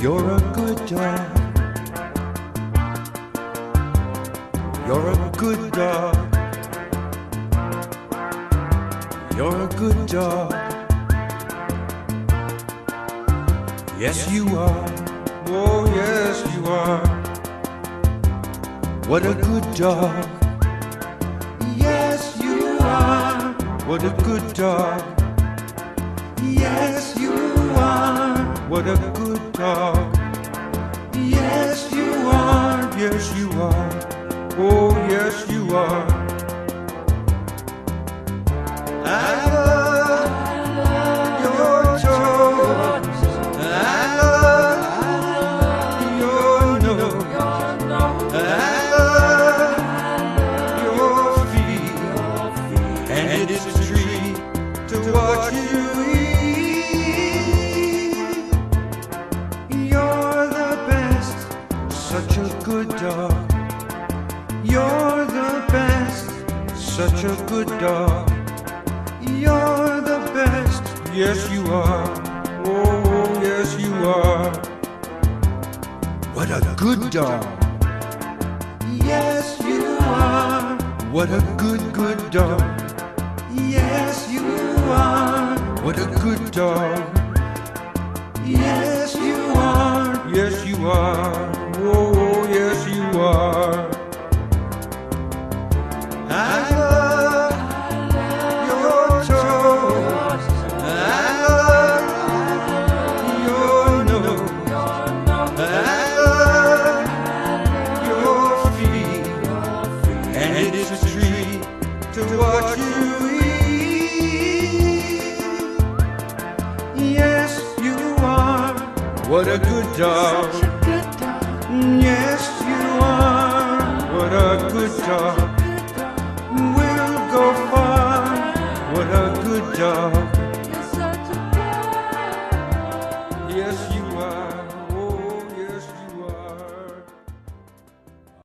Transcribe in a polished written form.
You're a good dog. You're a good dog. You're a good dog. Yes, you are. Oh, yes, you are. What a good dog. Yes, you are. What a good dog. Yes, you are. What a good dog. Yes, you are. Yes, you are. Oh, yes, you are. I love your toes. I love your nose. I love your feet. And it's a treat to watch you eat. You're the best, such a good dog. You're the best, such a good dog. You're the best, yes you are. Oh, yes you are. What a good dog. Yes you are. What a good dog. Yes you are. What a good dog. Yes you are. Yes you are. Oh, yes you are. I love your toes. I love your nose. I love your feet. And it's a treat to watch you eat. Yes, you are. What a good dog. Yes, you are. What a good dog. We'll go far. What a good dog.